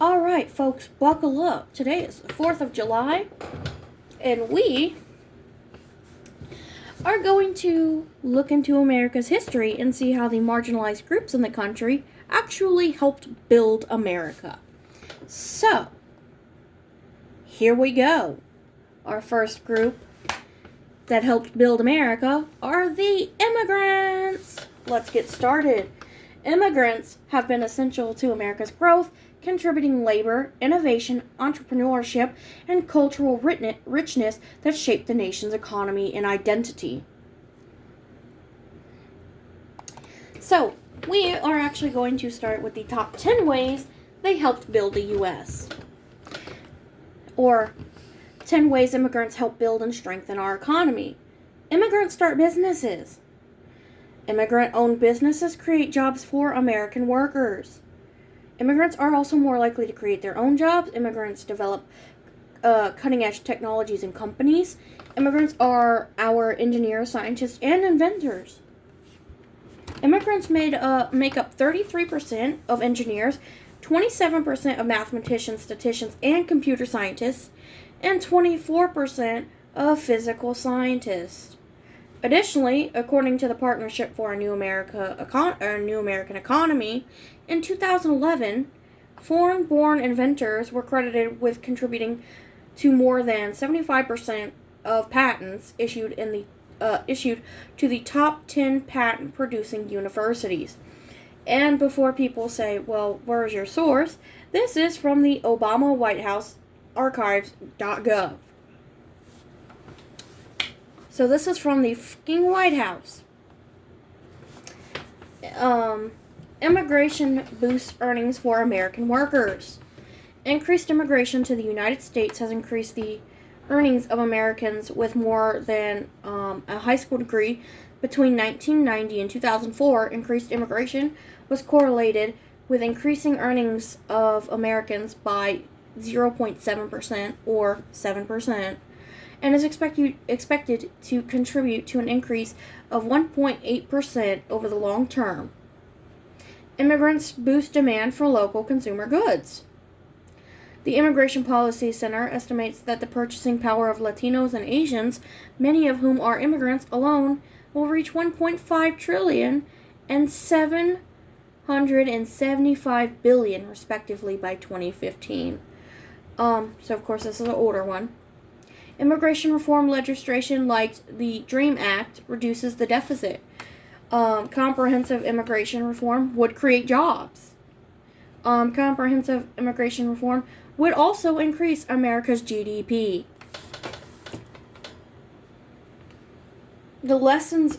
Alright, folks, buckle up. Today is the 4th of July, and we are going to look into America's history and see how the marginalized groups in the country actually helped build America. So, here we go. Our first group that helped build America are the immigrants. Let's get started. Immigrants have been essential to America's growth, contributing labor, innovation, entrepreneurship, and cultural richness that shaped the nation's economy and identity. So, we are actually going to start with the top 10 ways they helped build the U.S. Or 10 ways immigrants help build and strengthen our economy. Immigrants start businesses. Immigrant-owned businesses create jobs for American workers. Immigrants are also more likely to create their own jobs. Immigrants develop cutting-edge technologies and companies. Immigrants are our engineers, scientists, and inventors. Immigrants make up 33% of engineers, 27% of mathematicians, statisticians, and computer scientists, and 24% of physical scientists. Additionally, according to the Partnership for a New American Economy, in 2011, foreign-born inventors were credited with contributing to more than 75% of patents issued to the top 10 patent-producing universities. And before people say, well, where's your source? This is from the Obama White House archives.gov. So this is from the fucking White House. Immigration boosts earnings for American workers. Increased immigration to the United States has increased the earnings of Americans with more than a high school degree. Between 1990 and 2004, increased immigration was correlated with increasing earnings of Americans by 0.7% or 7%. And is expected to contribute to an increase of 1.8% over the long term. Immigrants boost demand for local consumer goods. The Immigration Policy Center estimates that the purchasing power of Latinos and Asians, many of whom are immigrants alone, will reach $1.5 trillion and $775 billion, respectively, by 2015. So, of course, this is an older one. Immigration reform legislation like the DREAM Act reduces the deficit. Comprehensive immigration reform would create jobs. Comprehensive immigration reform would also increase America's GDP. The lesson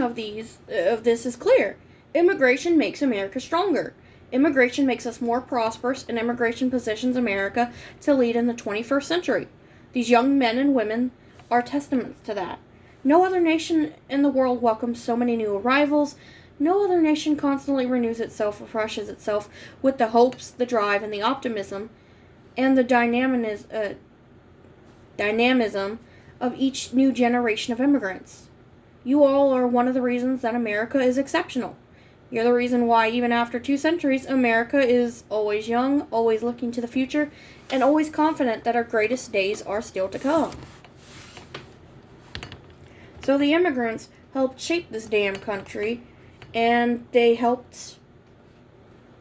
of this is clear. Immigration makes America stronger. Immigration makes us more prosperous, and immigration positions America to lead in the 21st century. These young men and women are testaments to that. No other nation in the world welcomes so many new arrivals. No other nation constantly renews itself, refreshes itself with the hopes, the drive, and the optimism, and the dynamism of each new generation of immigrants. You all are one of the reasons that America is exceptional. You're the reason why, even after 2 centuries, America is always young, always looking to the future, and always confident that our greatest days are still to come. So the immigrants helped shape this damn country, and they helped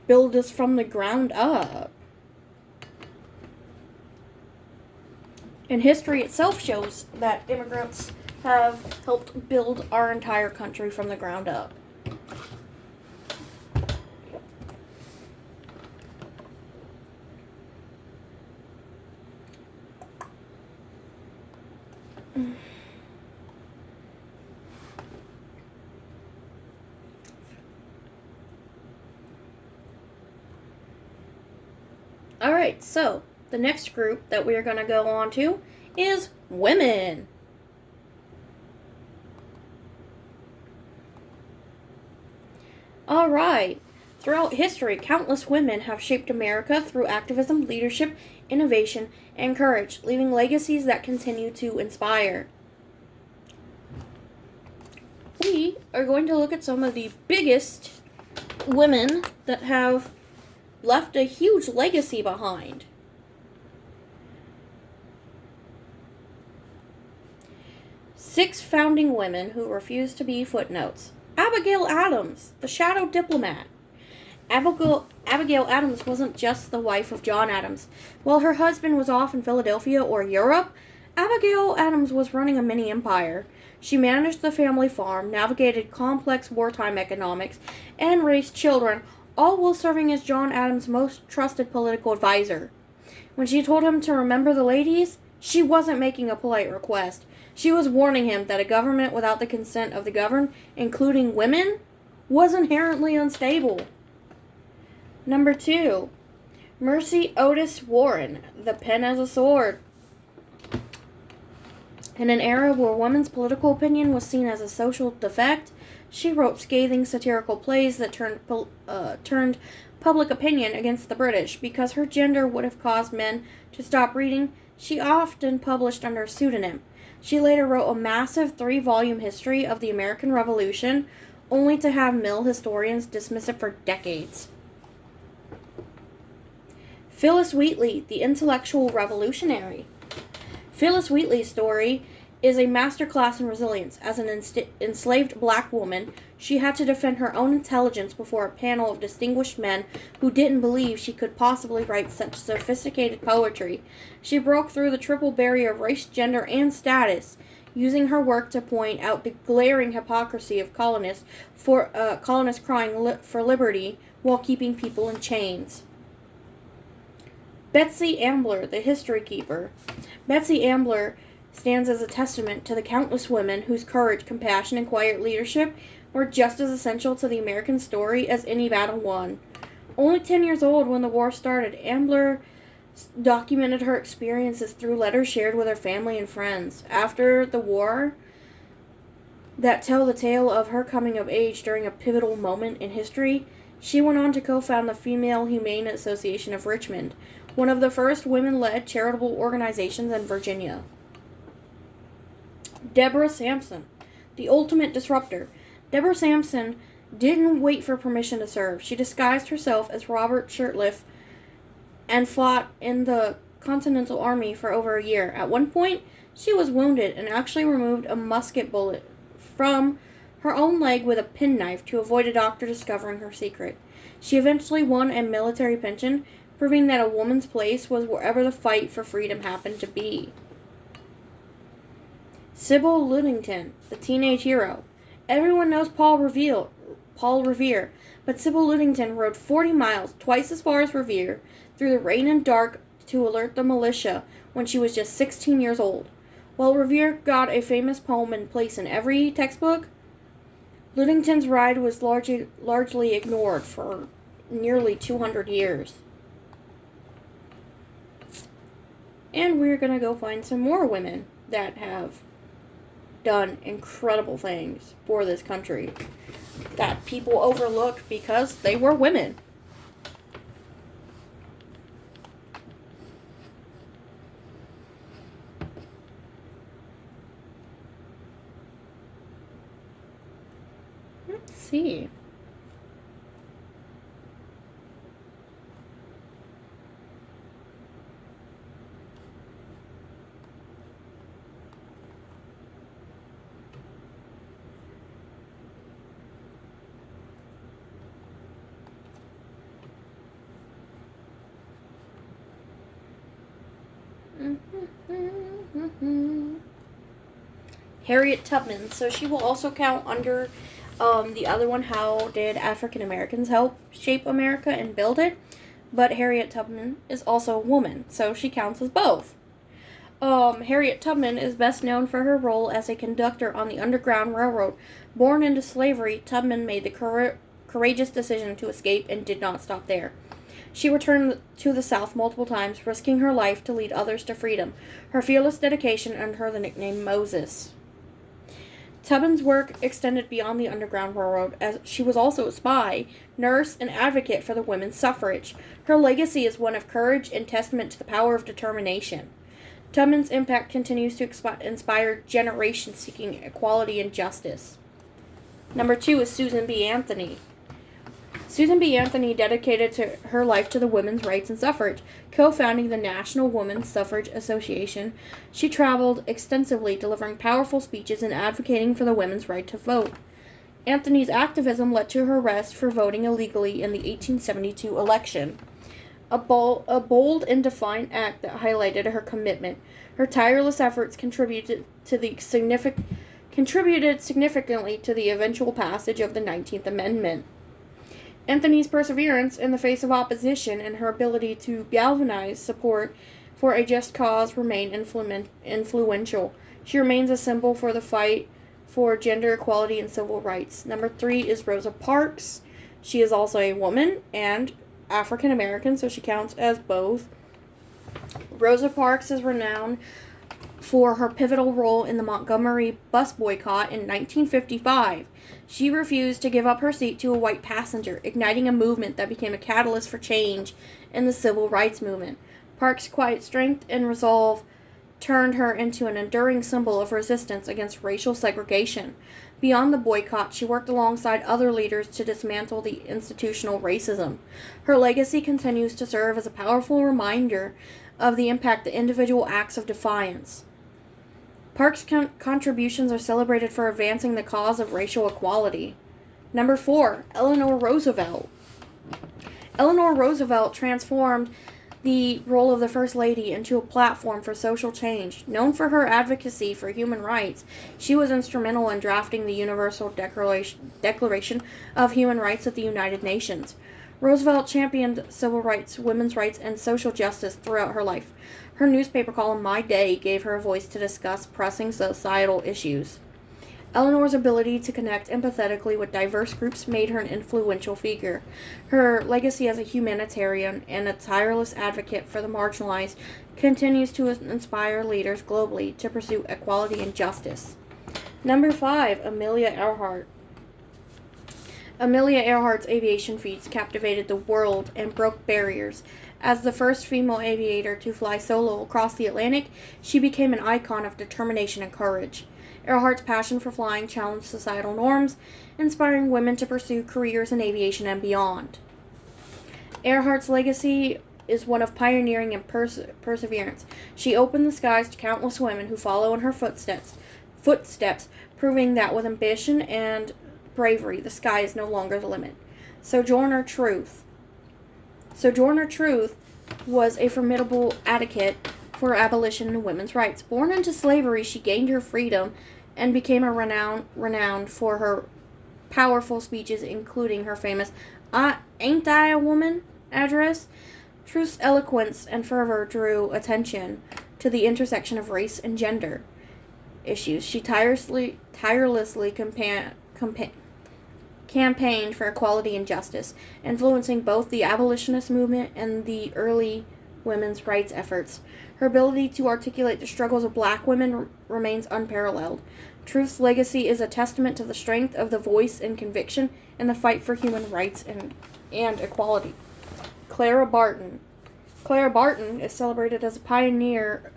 build us from the ground up. And history itself shows that immigrants have helped build our entire country from the ground up. Alright, so the next group that we are going to go on to is women. Alright, throughout history, countless women have shaped America through activism, leadership, innovation, and courage, leaving legacies that continue to inspire. We are going to look at some of the biggest women that have left a huge legacy behind. Six founding women who refused to be footnotes. Abigail Adams, the shadow diplomat. Abigail Adams wasn't just the wife of John Adams. While her husband was off in Philadelphia or Europe, Abigail Adams was running a mini empire. She managed the family farm, navigated complex wartime economics, and raised children, all while serving as John Adams' most trusted political advisor. When she told him to remember the ladies, she wasn't making a polite request. She was warning him that a government without the consent of the governed, including women, was inherently unstable. Number 2. Mercy Otis Warren, The Pen as a Sword. In an era where women's political opinion was seen as a social defect, she wrote scathing satirical plays that turned public opinion against the British. Because her gender would have caused men to stop reading, she often published under a pseudonym. She later wrote a massive 3-volume history of the American Revolution, only to have male historians dismiss it for decades. Phyllis Wheatley, the intellectual revolutionary. Phyllis Wheatley's story is a masterclass in resilience. As an enslaved black woman, she had to defend her own intelligence before a panel of distinguished men who didn't believe she could possibly write such sophisticated poetry. She broke through the triple barrier of race, gender, and status, using her work to point out the glaring hypocrisy of colonists crying for liberty while keeping people in chains. Betsy Ambler, the history keeper. Betsy Ambler stands as a testament to the countless women whose courage, compassion, and quiet leadership were just as essential to the American story as any battle won. Only 10 years old when the war started, Ambler documented her experiences through letters shared with her family and friends. After the war, that tell the tale of her coming of age during a pivotal moment in history, she went on to co-found the Female Humane Association of Richmond, one of the first women-led charitable organizations in Virginia. Deborah Sampson, the ultimate disruptor. Deborah Sampson didn't wait for permission to serve. She disguised herself as Robert Shirtliff and fought in the Continental Army for over a year. At one point, she was wounded and actually removed a musket bullet from her own leg with a penknife to avoid a doctor discovering her secret. She eventually won a military pension, proving that a woman's place was wherever the fight for freedom happened to be. Sybil Ludington, the teenage hero. Everyone knows Paul Revere, but Sybil Ludington rode 40 miles, twice as far as Revere, through the rain and dark to alert the militia when she was just 16 years old. While Revere got a famous poem and place in every textbook, Ludington's ride was largely ignored for nearly 200 years. And we're going to go find some more women that have done incredible things for this country that people overlook because they were women. Let's see. Harriet Tubman. So she will also count under the other one, how did African Americans help shape America and build it? But Harriet Tubman is also a woman, so she counts as both. Harriet Tubman is best known for her role as a conductor on the Underground Railroad. Born into slavery, Tubman made the courageous decision to escape and did not stop there. She returned to the South multiple times, risking her life to lead others to freedom. Her fearless dedication earned her the nickname Moses. Tubman's work extended beyond the Underground Railroad, as she was also a spy, nurse, and advocate for the women's suffrage. Her legacy is one of courage and testament to the power of determination. Tubman's impact continues to inspire generations seeking equality and justice. Number 2 is Susan B. Anthony. Susan B. Anthony dedicated her life to the women's rights and suffrage, co-founding the National Women's Suffrage Association. She traveled extensively, delivering powerful speeches and advocating for the women's right to vote. Anthony's activism led to her arrest for voting illegally in the 1872 election. A bold and defiant act that highlighted her commitment. Her tireless efforts contributed significantly to the eventual passage of the 19th Amendment. Anthony's perseverance in the face of opposition and her ability to galvanize support for a just cause remain influential. She remains a symbol for the fight for gender equality and civil rights. Number 3 is Rosa Parks. She is also a woman and African American, so she counts as both. Rosa Parks is renowned for her pivotal role in the Montgomery bus boycott in 1955. She refused to give up her seat to a white passenger, igniting a movement that became a catalyst for change in the civil rights movement. Parks' quiet strength and resolve turned her into an enduring symbol of resistance against racial segregation. Beyond the boycott, she worked alongside other leaders to dismantle the institutional racism. Her legacy continues to serve as a powerful reminder of the impact that individual acts of defiance. Parks' contributions are celebrated for advancing the cause of racial equality. Number 4, Eleanor Roosevelt. Eleanor Roosevelt transformed the role of the First Lady into a platform for social change. Known for her advocacy for human rights, she was instrumental in drafting the Universal Declaration of Human Rights of the United Nations. Roosevelt championed civil rights, women's rights, and social justice throughout her life. Her newspaper column, My Day, gave her a voice to discuss pressing societal issues. Eleanor's ability to connect empathetically with diverse groups made her an influential figure. Her legacy as a humanitarian and a tireless advocate for the marginalized continues to inspire leaders globally to pursue equality and justice. Number 5, Amelia Earhart. Amelia Earhart's aviation feats captivated the world and broke barriers. As the first female aviator to fly solo across the Atlantic, she became an icon of determination and courage. Earhart's passion for flying challenged societal norms, inspiring women to pursue careers in aviation and beyond. Earhart's legacy is one of pioneering and perseverance. She opened the skies to countless women who follow in her footsteps, proving that with ambition and bravery, the sky is no longer the limit. Sojourner Truth was a formidable advocate for abolition and women's rights. Born into slavery, she gained her freedom and became renowned for her powerful speeches, including her famous "Ain't I a Woman?" address. Truth's eloquence and fervor drew attention to the intersection of race and gender issues. She tirelessly campaigned for equality and justice, influencing both the abolitionist movement and the early women's rights efforts. Her ability to articulate the struggles of black women remains unparalleled. Truth's legacy is a testament to the strength of the voice and conviction in the fight for human rights and equality. Clara Barton. Clara Barton is celebrated as a pioneer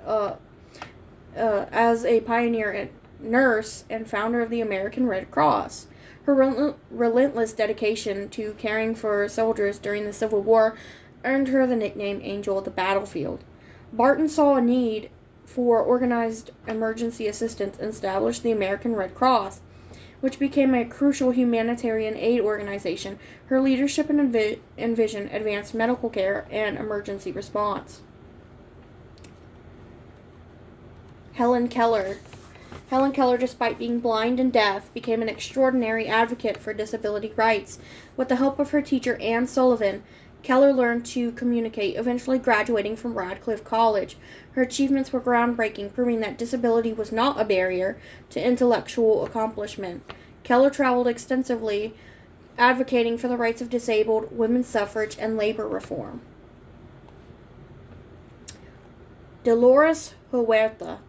nurse and founder of the American Red Cross. Her relentless dedication to caring for soldiers during the Civil War earned her the nickname Angel of the Battlefield. Barton saw a need for organized emergency assistance and established the American Red Cross, which became a crucial humanitarian aid organization. Her leadership and vision advanced medical care and emergency response. Helen Keller. Helen Keller, despite being blind and deaf, became an extraordinary advocate for disability rights. With the help of her teacher, Anne Sullivan, Keller learned to communicate, eventually graduating from Radcliffe College. Her achievements were groundbreaking, proving that disability was not a barrier to intellectual accomplishment. Keller traveled extensively, advocating for the rights of disabled, women's suffrage, and labor reform. Dolores Huerta.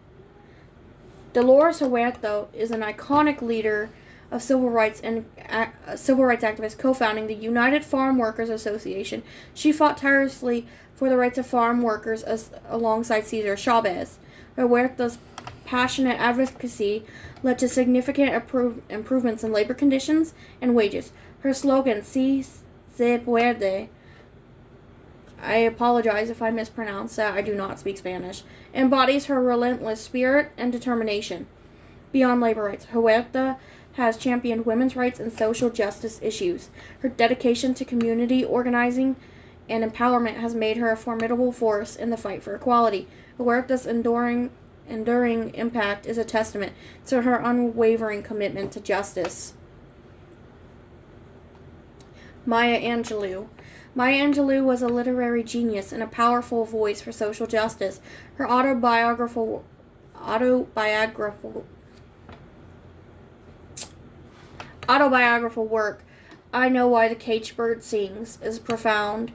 Dolores Huerta is an iconic leader of civil rights activists, co-founding the United Farm Workers Association. She fought tirelessly for the rights of farm workers alongside Cesar Chavez. Huerta's passionate advocacy led to significant improvements in labor conditions and wages. Her slogan, "Si se puede. I apologize if I mispronounce that. I do not speak Spanish. Embodies her relentless spirit and determination. Beyond labor rights, Huerta has championed women's rights and social justice issues. Her dedication to community organizing and empowerment has made her a formidable force in the fight for equality. Huerta's enduring impact is a testament to her unwavering commitment to justice. Maya Angelou. Maya Angelou was a literary genius and a powerful voice for social justice. Her autobiographical work, I Know Why the Caged Bird Sings, is a profound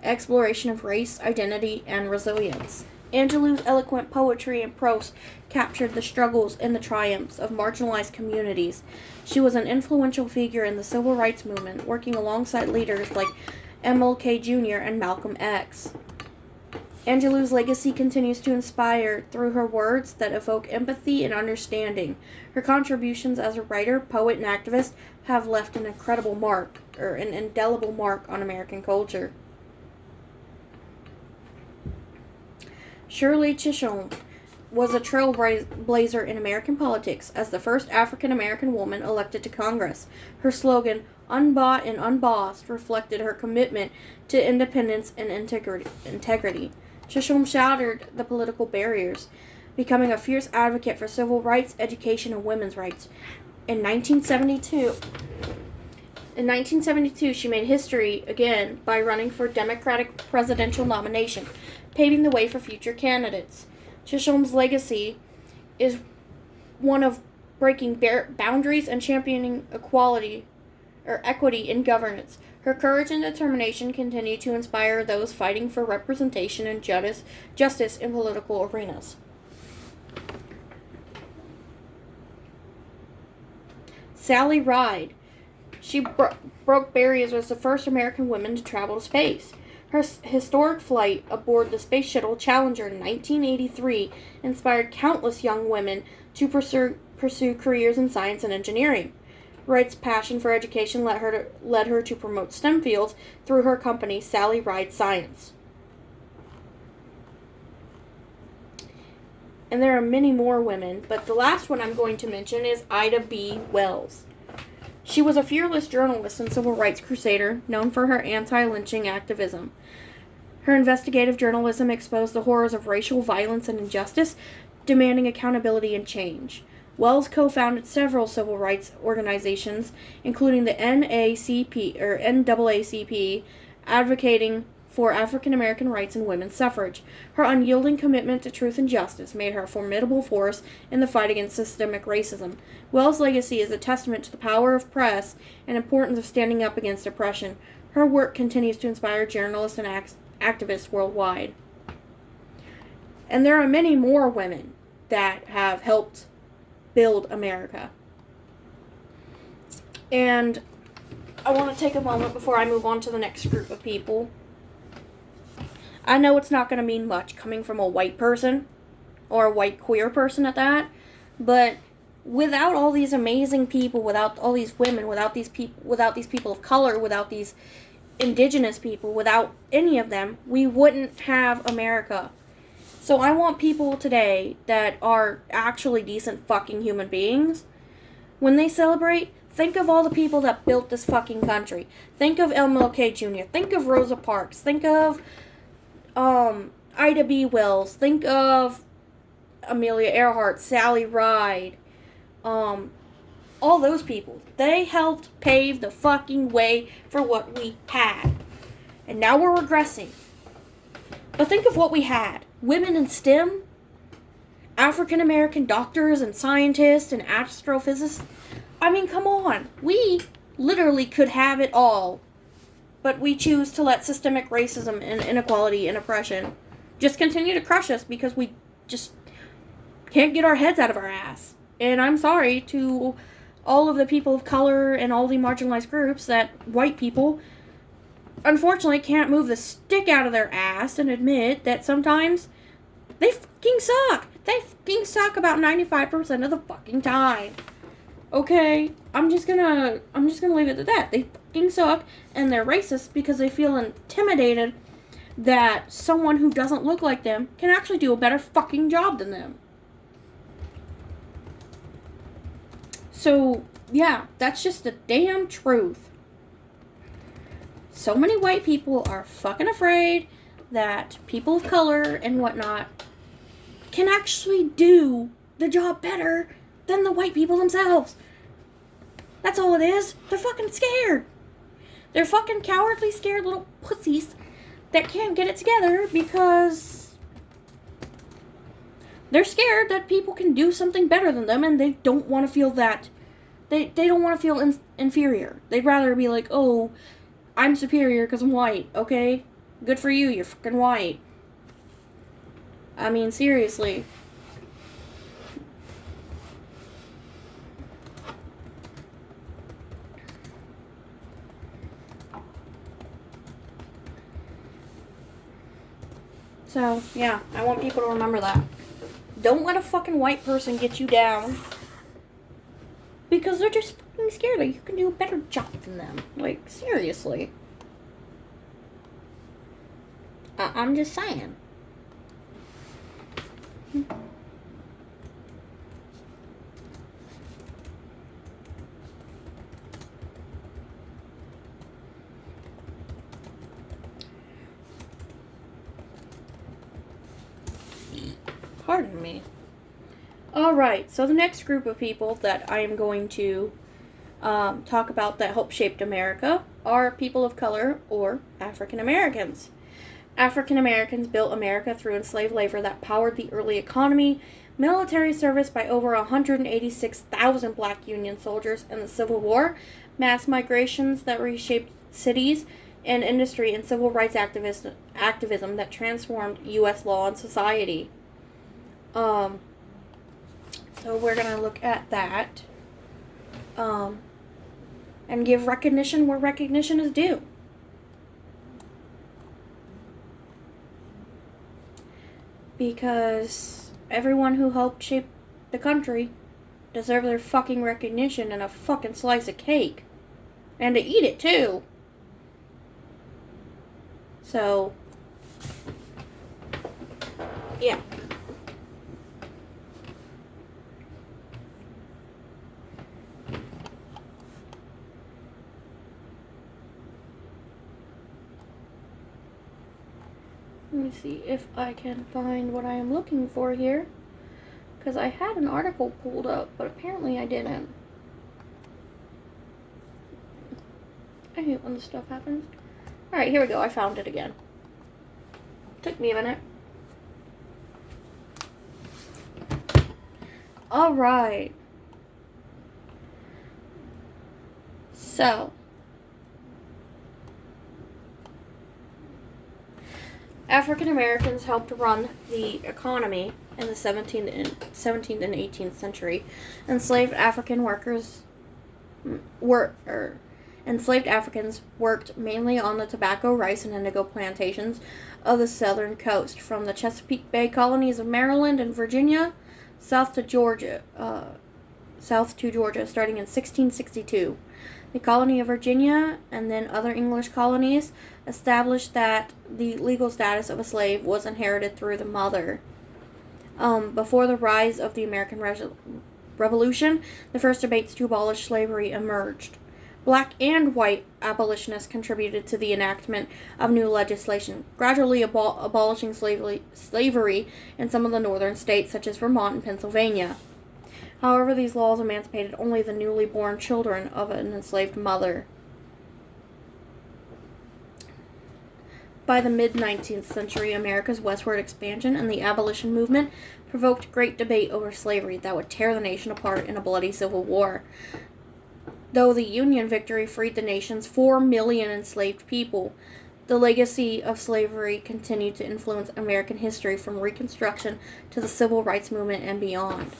exploration of race, identity, and resilience. Angelou's eloquent poetry and prose captured the struggles and the triumphs of marginalized communities. She was an influential figure in the civil rights movement, working alongside leaders like MLK Jr. and Malcolm X. Angelou's legacy continues to inspire through her words that evoke empathy and understanding. Her contributions as a writer, poet, and activist have left an indelible mark on American culture. Shirley Chisholm was a trailblazer in American politics as the first African-American woman elected to Congress. Her slogan, "Unbought and Unbossed," reflected her commitment to independence and integrity. Chisholm shattered the political barriers, becoming a fierce advocate for civil rights, education, and women's rights. In 1972, she made history again by running for Democratic presidential nomination, paving the way for future candidates. Chisholm's legacy is one of breaking boundaries and championing equity in governance. Her courage and determination continue to inspire those fighting for representation and justice in political arenas. Sally Ride. She broke barriers as the first American woman to travel to space. Her historic flight aboard the Space Shuttle Challenger in 1983 inspired countless young women to pursue careers in science and engineering. Wright's passion for education led her to promote STEM fields through her company, Sally Ride Science. And there are many more women, but the last one I'm going to mention is Ida B. Wells. She was a fearless journalist and civil rights crusader, known for her anti-lynching activism. Her investigative journalism exposed the horrors of racial violence and injustice, demanding accountability and change. Wells co-founded several civil rights organizations, including the NAACP, advocating for African American rights and women's suffrage. Her unyielding commitment to truth and justice made her a formidable force in the fight against systemic racism. Wells' legacy is a testament to the power of press and importance of standing up against oppression. Her work continues to inspire journalists and activists worldwide. And there are many more women that have helped build America. And I want to take a moment before I move on to the next group of people. I know it's not going to mean much coming from a white person, or a white queer person at that, but without all these amazing people, without all these women, without these people of color, without these indigenous people, without any of them, we wouldn't have America. So I want people today that are actually decent fucking human beings, when they celebrate, think of all the people that built this fucking country. Think of MLK Jr., think of Rosa Parks, think of Ida B. Wells, think of Amelia Earhart, Sally Ride, all those people. They helped pave the fucking way for what we had. And now we're regressing. But think of what we had. Women in STEM, African American doctors and scientists and astrophysicists. I mean, come on. We literally could have it all. But we choose to let systemic racism and inequality and oppression just continue to crush us because we just can't get our heads out of our ass. And I'm sorry to all of the people of color and all the marginalized groups that white people unfortunately can't move the stick out of their ass and admit that sometimes they fucking suck. They fucking suck about 95% of the fucking time. Okay, I'm just gonna leave it at that. They fucking suck, and they're racist because they feel intimidated that someone who doesn't look like them can actually do a better fucking job than them. So, yeah, that's just the damn truth. So many white people are fucking afraid that people of color and whatnot can actually do the job better than the white people themselves. That's all it is. They're fucking scared. They're fucking cowardly, scared little pussies that can't get it together because they're scared that people can do something better than them, and they don't want to feel that. They don't want to feel inferior. They'd rather be like, oh, I'm superior because I'm white, okay? Good for you, you're fucking white. I mean, seriously. So, yeah, I want people to remember that. Don't let a fucking white person get you down. Because they're just fucking scared that you can do a better job than them. Like, seriously. I'm just saying. Pardon me. Alright, so the next group of people that I am going to talk about that helped shape America are people of color or African Americans. African Americans built America through enslaved labor that powered the early economy, military service by over 186,000 black Union soldiers in the Civil War, mass migrations that reshaped cities and industry, and civil rights activism that transformed U.S. law and society. So we're going to look at that and give recognition where recognition is due. Because everyone who helped shape the country deserves their fucking recognition and a fucking slice of cake. And to eat it, too. So, yeah. Let me see if I can find what I am looking for here. Because I had an article pulled up, but apparently I didn't. I hate when this stuff happens. Alright, here we go. I found it again. Took me a minute. Alright. So, African Americans helped run the economy in the 17th and 18th century. Enslaved African workers enslaved Africans worked mainly on the tobacco, rice, and indigo plantations of the southern coast, from the Chesapeake Bay colonies of Maryland and Virginia south to Georgia, starting in 1662. The colony of Virginia and then other English colonies established that the legal status of a slave was inherited through the mother. Before the rise of the American Revolution, the first debates to abolish slavery emerged. Black and white abolitionists contributed to the enactment of new legislation, gradually abolishing slavery in some of the northern states, such as Vermont and Pennsylvania. However, these laws emancipated only the newly born children of an enslaved mother. By the mid-19th century, America's westward expansion and the abolition movement provoked great debate over slavery that would tear the nation apart in a bloody civil war. Though the Union victory freed the nation's 4 million enslaved people, the legacy of slavery continued to influence American history from Reconstruction to the Civil Rights Movement and beyond.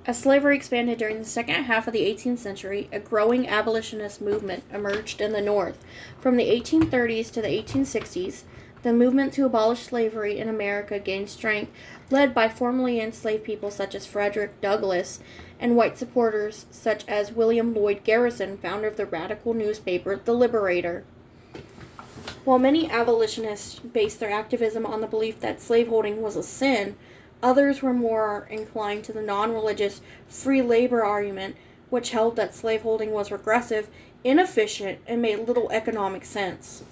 As slavery expanded during the second half of the 18th century, a growing abolitionist movement emerged in the North. From the 1830s to the 1860s, the movement to abolish slavery in America gained strength, led by formerly enslaved people such as Frederick Douglass and white supporters such as William Lloyd Garrison, founder of the radical newspaper The Liberator. While many abolitionists based their activism on the belief that slaveholding was a sin, others were more inclined to the non-religious free labor argument, which held that slaveholding was regressive, inefficient, and made little economic sense.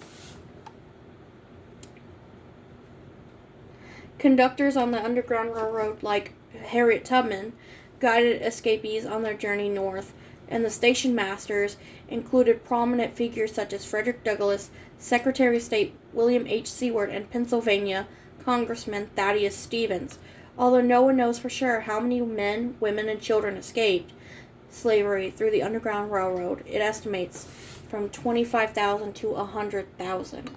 Conductors on the Underground Railroad, like Harriet Tubman, guided escapees on their journey north, and the station masters included prominent figures such as Frederick Douglass, Secretary of State William H. Seward, and Pennsylvania Congressman Thaddeus Stevens. Although no one knows for sure how many men, women, and children escaped slavery through the Underground Railroad, it estimates from 25,000 to 100,000.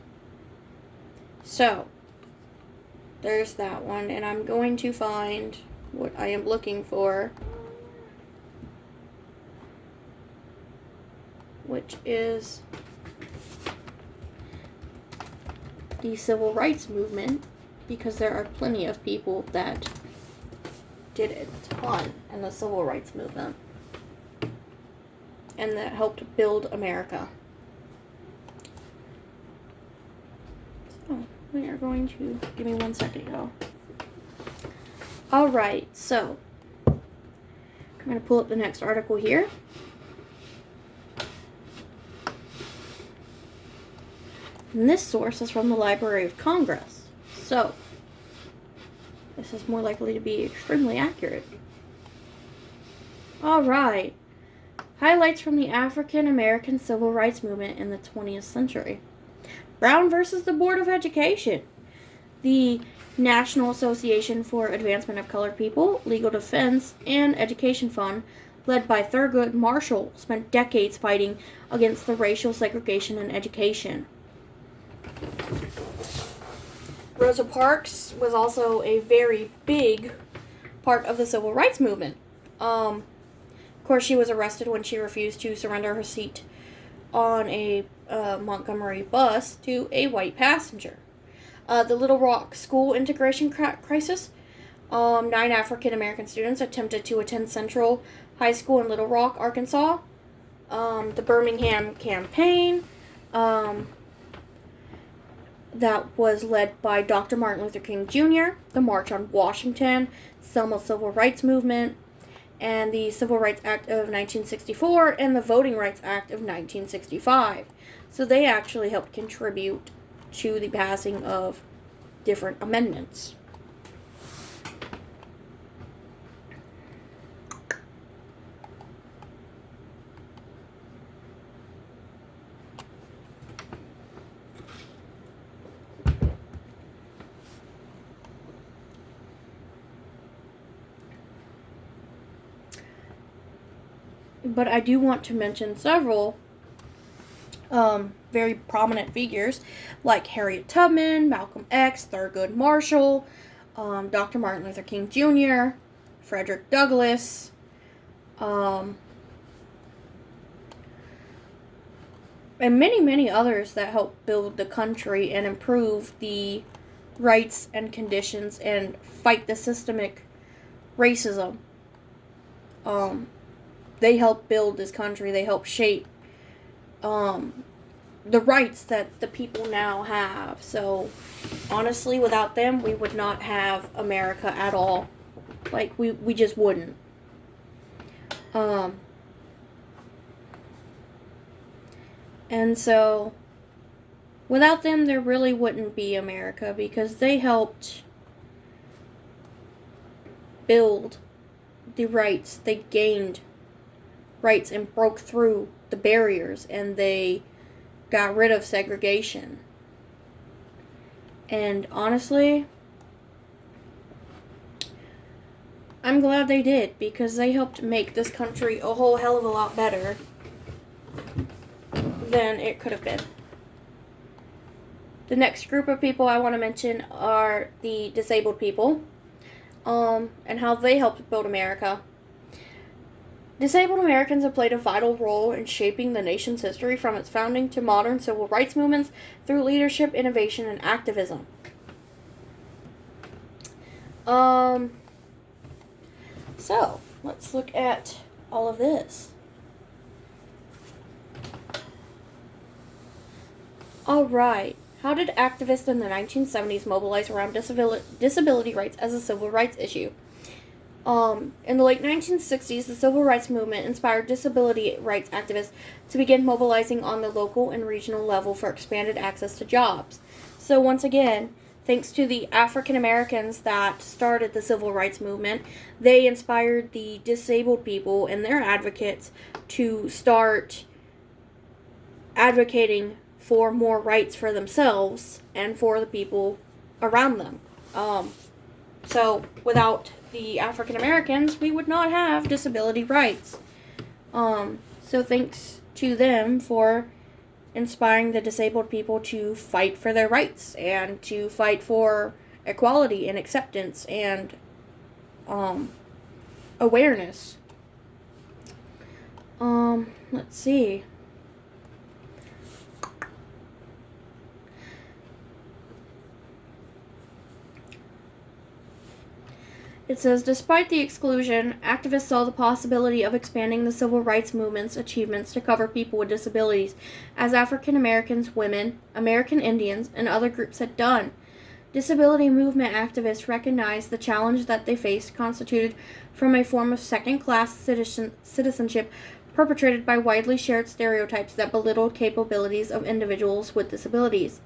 So, there's that one, and I'm going to find what I am looking for, which is the Civil Rights Movement, because there are plenty of people that did a ton in the Civil Rights Movement and that helped build America. So, we are going to, give me 1 second, y'all. Alright, so, I'm going to pull up the next article here. And this source is from the Library of Congress. So, this is more likely to be extremely accurate. Alright. Highlights from the African American Civil Rights Movement in the 20th century. Brown versus the Board of Education. The National Association for Advancement of Colored People, Legal Defense, and Education Fund, led by Thurgood Marshall, spent decades fighting against the racial segregation in education. Rosa Parks was also a very big part of the Civil Rights Movement. Of course, she was arrested when she refused to surrender her seat on a Montgomery bus to a white passenger. The Little Rock school integration crisis. 9 African American students attempted to attend Central High School in Little Rock, Arkansas. The Birmingham campaign. That was led by Dr. Martin Luther King Jr., the March on Washington, Selma Civil Rights Movement, and the Civil Rights Act of 1964, and the Voting Rights Act of 1965. So they actually helped contribute to the passing of different amendments. But I do want to mention several very prominent figures like Harriet Tubman, Malcolm X, Thurgood Marshall, Dr. Martin Luther King Jr., Frederick Douglass, and many, many others that helped build the country and improve the rights and conditions and fight the systemic racism. They helped build this country. They helped shape the rights that the people now have. So, honestly, without them, we would not have America at all. Like, we just wouldn't. And so, without them, there really wouldn't be America, because they helped build the rights. They gained rights and broke through the barriers, and they got rid of segregation. And honestly, I'm glad they did, because they helped make this country a whole hell of a lot better than it could have been. The next group of people I want to mention are the disabled people, and how they helped build America. Disabled Americans have played a vital role in shaping the nation's history from its founding to modern civil rights movements through leadership, innovation, and activism. So, let's look at all of this. Alright, how did activists in the 1970s mobilize around disability rights as a civil rights issue? In the late 1960s, the civil rights movement inspired disability rights activists to begin mobilizing on the local and regional level for expanded access to jobs. So once again, thanks to the African Americans that started the civil rights movement, they inspired the disabled people and their advocates to start advocating for more rights for themselves and for the people around them. So without the African Americans, we would not have disability rights. So thanks to them for inspiring the disabled people to fight for their rights and to fight for equality and acceptance and awareness. Let's see. It says, despite the exclusion, activists saw the possibility of expanding the civil rights movement's achievements to cover people with disabilities, as African Americans, women, American Indians, and other groups had done. Disability movement activists recognized the challenge that they faced constituted from a form of second-class citizenship perpetrated by widely shared stereotypes that belittled capabilities of individuals with disabilities.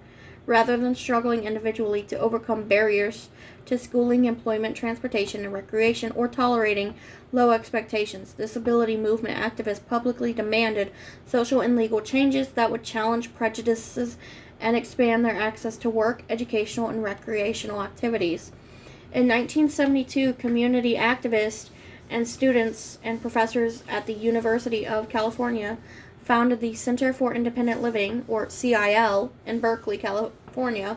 Rather than struggling individually to overcome barriers to schooling, employment, transportation, and recreation, or tolerating low expectations, disability movement activists publicly demanded social and legal changes that would challenge prejudices and expand their access to work, educational, and recreational activities. In 1972, community activists and students and professors at the University of California founded the Center for Independent Living, or CIL, in Berkeley, California.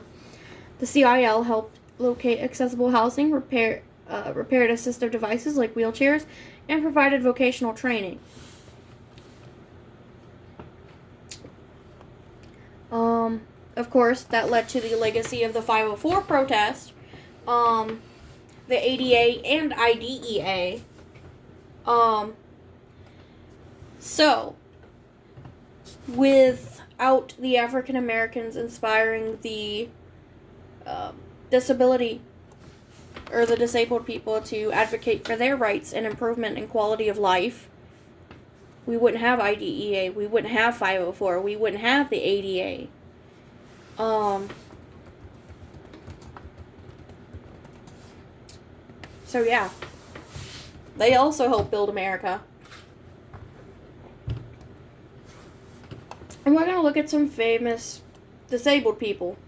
The CIL helped locate accessible housing, repaired assistive devices like wheelchairs, and provided vocational training. Of course, that led to the legacy of the 504 protest, the ADA and IDEA. So, without the African Americans inspiring the disability or the disabled people to advocate for their rights and improvement in quality of life, we wouldn't have IDEA, we wouldn't have 504, we wouldn't have the ADA. So yeah, they also helped build America. And we're going to look at some famous disabled people.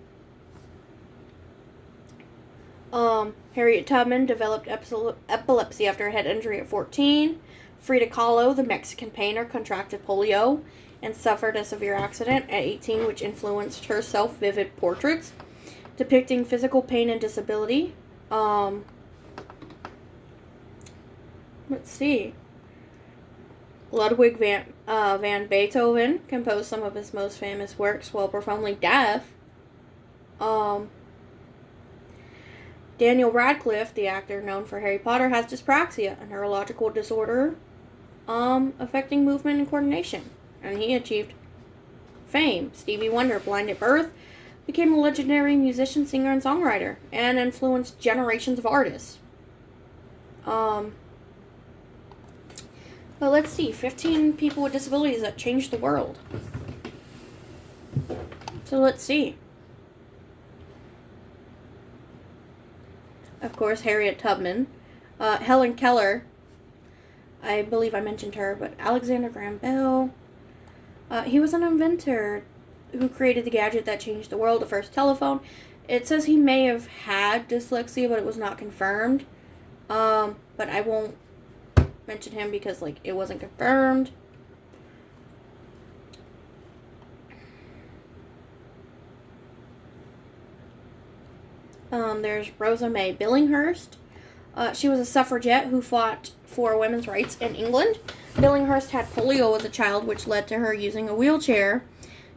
Harriet Tubman developed epilepsy after a head injury at 14. Frida Kahlo, the Mexican painter, contracted polio and suffered a severe accident at 18, which influenced her self-vivid portraits depicting physical pain and disability. Let's see. Ludwig van Beethoven composed some of his most famous works while profoundly deaf. Daniel Radcliffe, the actor known for Harry Potter, has dyspraxia, a neurological disorder affecting movement and coordination, and he achieved fame. Stevie Wonder, blind at birth, became a legendary musician, singer, and songwriter, and influenced generations of artists. But let's see, 15 people with disabilities that changed the world. So let's see. Of course, Harriet Tubman. Helen Keller. I believe I mentioned her, but Alexander Graham Bell. He was an inventor who created the gadget that changed the world, the first telephone. It says he may have had dyslexia, but it was not confirmed. But I won't mention him because, it wasn't confirmed. There's Rosa May Billinghurst. She was a suffragette who fought for women's rights in England. Billinghurst had polio as a child, which led to her using a wheelchair.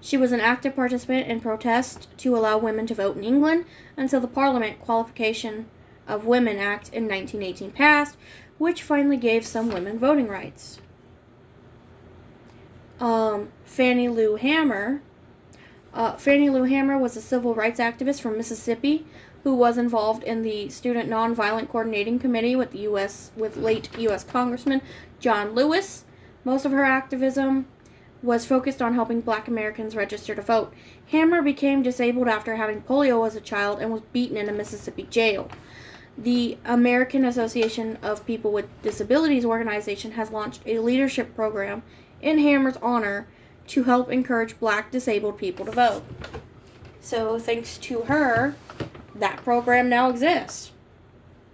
She was an active participant in protests to allow women to vote in England until the Parliament Qualification of Women Act in 1918 passed, which finally gave some women voting rights. Fannie Lou Hamer. Fannie Lou Hamer was a civil rights activist from Mississippi who was involved in the Student Nonviolent Coordinating Committee with late U.S. Congressman John Lewis. Most of her activism was focused on helping Black Americans register to vote. Hamer became disabled after having polio as a child and was beaten in a Mississippi jail. The American Association of People with Disabilities organization has launched a leadership program in Hamer's honor to help encourage Black disabled people to vote. So thanks to her, that program now exists.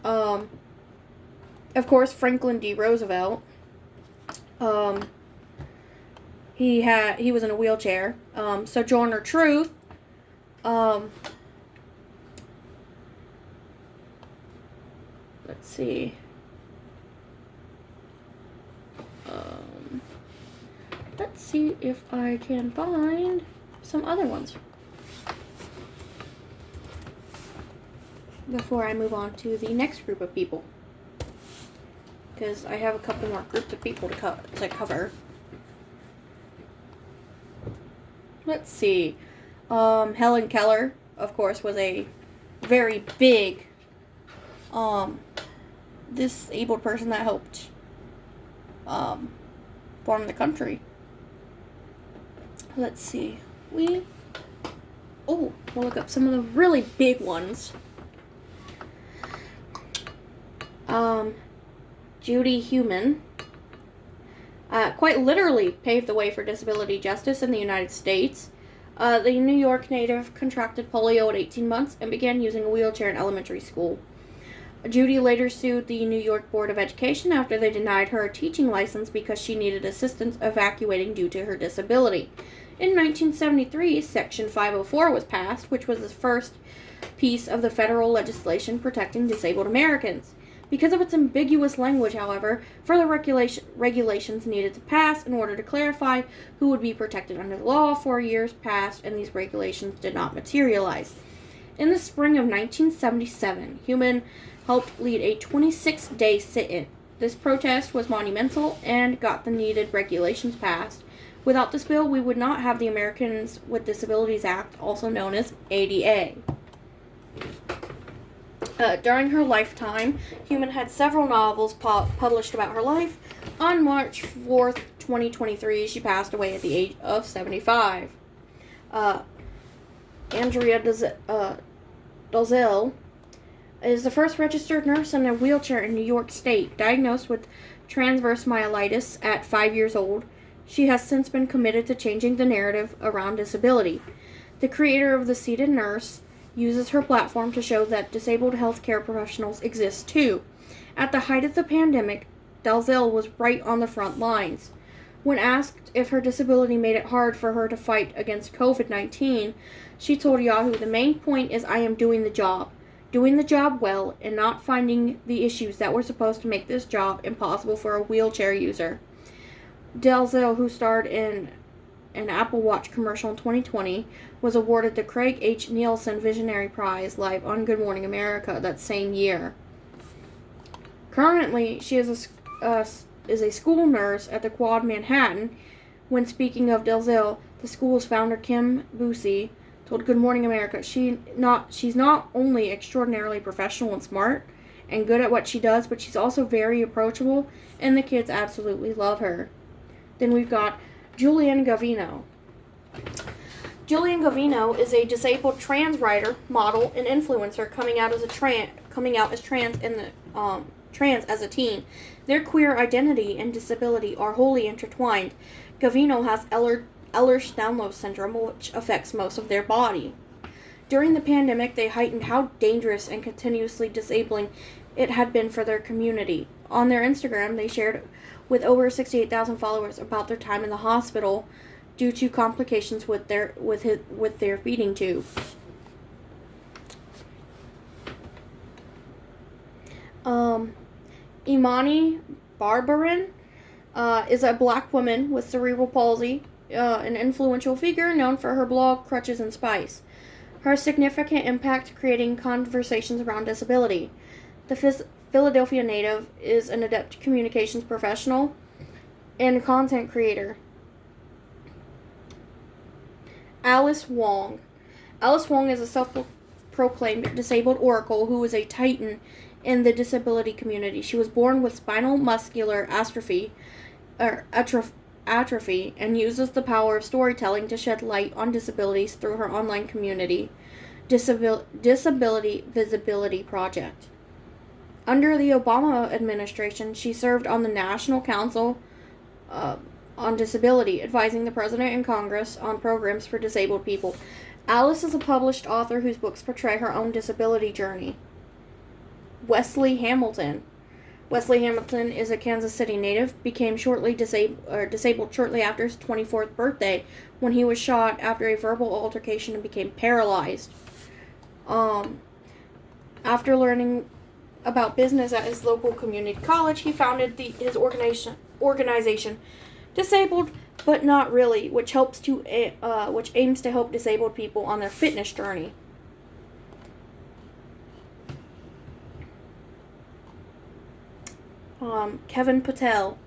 Of course, Franklin D. Roosevelt. He was in a wheelchair. Sojourner Truth. Let's see. Let's see if I can find some other ones before I move on to the next group of people, because I have a couple more groups of people to cover. Let's see. Helen Keller, of course, was a very big disabled person that helped form the country. Let's see. We'll look up some of the really big ones. Judy Heumann quite literally paved the way for disability justice in the United States. The New York native contracted polio at 18 months and began using a wheelchair in elementary school. Judy later sued the New York Board of Education after they denied her a teaching license because she needed assistance evacuating due to her disability. In 1973, Section 504 was passed, which was the first piece of the federal legislation protecting disabled Americans. Because of its ambiguous language, however, further regulations needed to pass in order to clarify who would be protected under the law. 4 years passed, and these regulations did not materialize. In the spring of 1977, Heumann helped lead a 26-day sit-in. This protest was monumental and got the needed regulations passed. Without this bill, we would not have the Americans with Disabilities Act, also known as ADA. During her lifetime, Heumann had several novels published about her life. On March 4th, 2023, she passed away at the age of 75. Andrea Dalzell is the first registered nurse in a wheelchair in New York State, diagnosed with transverse myelitis at 5 years old. She has since been committed to changing the narrative around disability. The creator of The Seated Nurse uses her platform to show that disabled healthcare professionals exist too. At the height of the pandemic, Dalzell was right on the front lines. When asked if her disability made it hard for her to fight against COVID-19, she told Yahoo, "The main point is I am doing the job well, and not finding the issues that were supposed to make this job impossible for a wheelchair user." Dalzell, who starred in an Apple Watch commercial in 2020, was awarded the Craig H. Nielsen Visionary Prize live on Good Morning America that same year. Currently, she is a school nurse at the Quad Manhattan. When speaking of Dalzell, the school's founder, Kim Boosie, told Good Morning America, she's not only extraordinarily professional and smart and good at what she does, but she's also very approachable, and the kids absolutely love her. Then we've got Julian Gavino. Julian Gavino is a disabled trans writer, model, and influencer coming out as trans as a teen. Their queer identity and disability are wholly intertwined. Gavino has Ehlers-Danlos syndrome, which affects most of their body. During the pandemic, they heightened how dangerous and continuously disabling it had been for their community. On their Instagram, they shared with over 68,000 followers about their time in the hospital due to complications with their feeding tube. Imani Barbarin is a black woman with cerebral palsy, an influential figure known for her blog Crutches and Spice. Her significant impact creating conversations around disability. The Philadelphia native is an adept communications professional and content creator. Alice Wong. Alice Wong is a self-proclaimed disabled oracle who is a titan in the disability community. She was born with spinal muscular atrophy and uses the power of storytelling to shed light on disabilities through her online community, Disability Visibility Project. Under the Obama administration, she served on the National Council on Disability, advising the President and Congress on programs for disabled people. Alice is a published author whose books portray her own disability journey. Wesley Hamilton. Wesley Hamilton is a Kansas City native, became disabled shortly after his 24th birthday when he was shot after a verbal altercation and became paralyzed. After learning about business at his local community college, he founded his organization, Disabled But Not Really, which aims to help disabled people on their fitness journey. Kevin Patel.